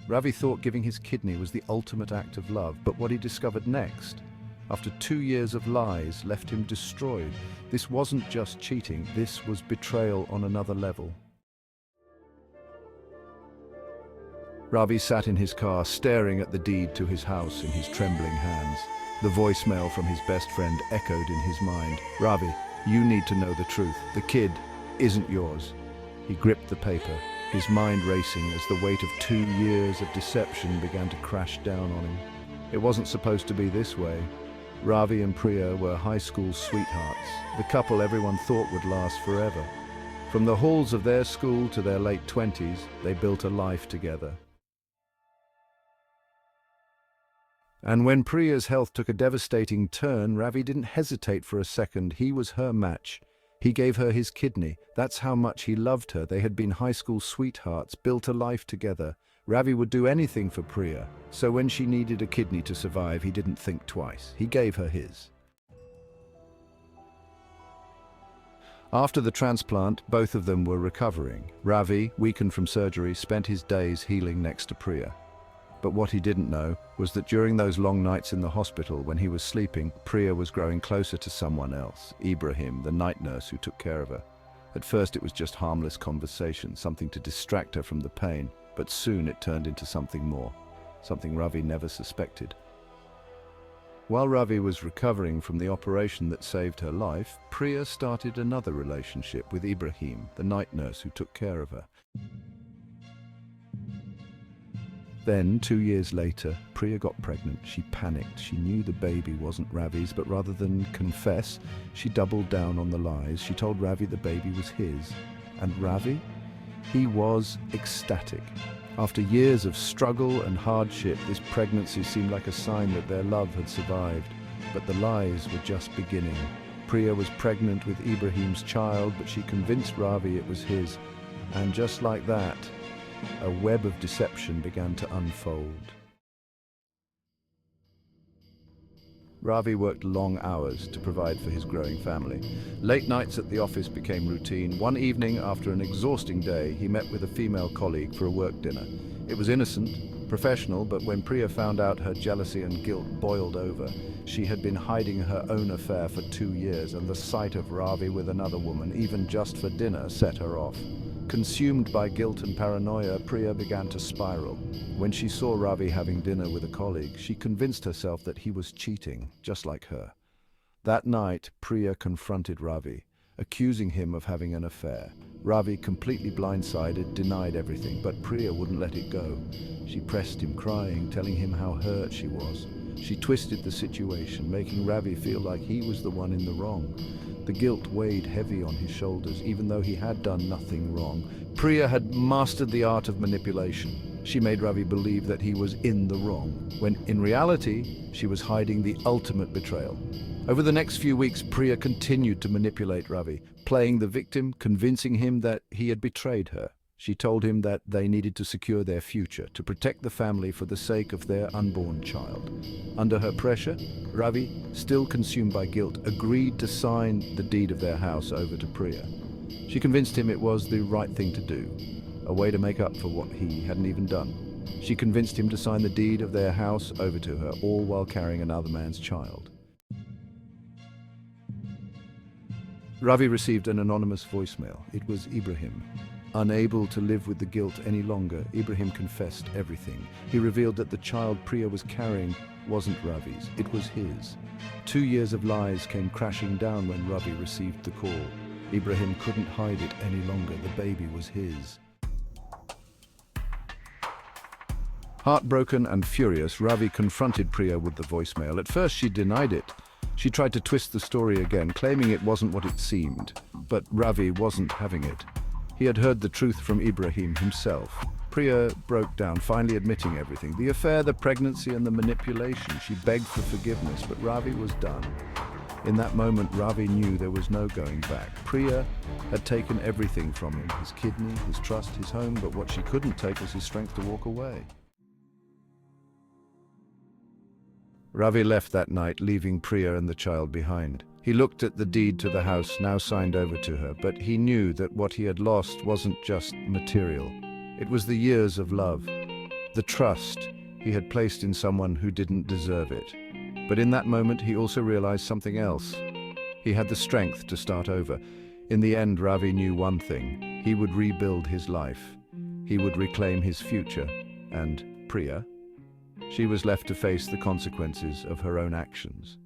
Ravi thought giving his kidney was the ultimate act of love, but what he discovered next, after 2 years of lies, left him destroyed. This wasn't just cheating, this was betrayal on another level. Ravi sat in his car, staring at the deed to his house in his trembling hands. The voicemail from his best friend echoed in his mind. "Ravi, you need to know the truth. The kid isn't yours." He gripped the paper, his mind racing as the weight of 2 years of deception began to crash down on him. It wasn't supposed to be this way. Ravi and Priya were high school sweethearts, the couple everyone thought would last forever. From the halls of their school to their late 20s, they built a life together. And when Priya's health took a devastating turn, Ravi didn't hesitate for a second. He was her match. He gave her his kidney. That's how much he loved her. They had been high school sweethearts, built a life together. Ravi would do anything for Priya. So when she needed a kidney to survive, he didn't think twice. He gave her his. After the transplant, both of them were recovering. Ravi, weakened from surgery, spent his days healing next to Priya. But what he didn't know was that during those long nights in the hospital when he was sleeping, Priya was growing closer to someone else, Ibrahim, the night nurse who took care of her. At first it was just harmless conversation, something to distract her from the pain, but soon it turned into something more, something Ravi never suspected. While Ravi was recovering from the operation that saved her life, Priya started another relationship with Ibrahim, the night nurse who took care of her. Then, 2 years later, Priya got pregnant. She panicked. She knew the baby wasn't Ravi's, but rather than confess, she doubled down on the lies. She told Ravi the baby was his. And Ravi? He was ecstatic. After years of struggle and hardship, this pregnancy seemed like a sign that their love had survived. But the lies were just beginning. Priya was pregnant with Ibrahim's child, but she convinced Ravi it was his. And just like that, a web of deception began to unfold. Ravi worked long hours to provide for his growing family. Late nights at the office became routine. One evening, after an exhausting day, he met with a female colleague for a work dinner. It was innocent, professional, but when Priya found out, her jealousy and guilt boiled over. She had been hiding her own affair for 2 years, and the sight of Ravi with another woman, even just for dinner, set her off. Consumed by guilt and paranoia, Priya began to spiral. When she saw Ravi having dinner with a colleague, she convinced herself that he was cheating, just like her. That night, Priya confronted Ravi, accusing him of having an affair. Ravi, completely blindsided, denied everything, but Priya wouldn't let it go. She pressed him, crying, telling him how hurt she was. She twisted the situation, making Ravi feel like he was the one in the wrong. The guilt weighed heavy on his shoulders, even though he had done nothing wrong. Priya had mastered the art of manipulation. She made Ravi believe that he was in the wrong, when in reality, she was hiding the ultimate betrayal. Over the next few weeks, Priya continued to manipulate Ravi, playing the victim, convincing him that he had betrayed her. She told him that they needed to secure their future, to protect the family for the sake of their unborn child. Under her pressure, Ravi, still consumed by guilt, agreed to sign the deed of their house over to Priya. She convinced him it was the right thing to do, a way to make up for what he hadn't even done. She convinced him to sign the deed of their house over to her, all while carrying another man's child. Ravi received an anonymous voicemail. It was Ibrahim. Unable to live with the guilt any longer, Ibrahim confessed everything. He revealed that the child Priya was carrying wasn't Ravi's, it was his. 2 years of lies came crashing down when Ravi received the call. Ibrahim couldn't hide it any longer, the baby was his. Heartbroken and furious, Ravi confronted Priya with the voicemail. At first she denied it. She tried to twist the story again, claiming it wasn't what it seemed. But Ravi wasn't having it. He had heard the truth from Ibrahim himself. Priya broke down, finally admitting everything. The affair, the pregnancy, and the manipulation. She begged for forgiveness, but Ravi was done. In that moment, Ravi knew there was no going back. Priya had taken everything from him, his kidney, his trust, his home, but what she couldn't take was his strength to walk away. Ravi left that night, leaving Priya and the child behind. He looked at the deed to the house, now signed over to her, but he knew that what he had lost wasn't just material. It was the years of love. the trust he had placed in someone who didn't deserve it. But in that moment, he also realized something else. He had the strength to start over. In the end, Ravi knew one thing. He would rebuild his life. He would reclaim his future. And Priya? She was left to face the consequences of her own actions.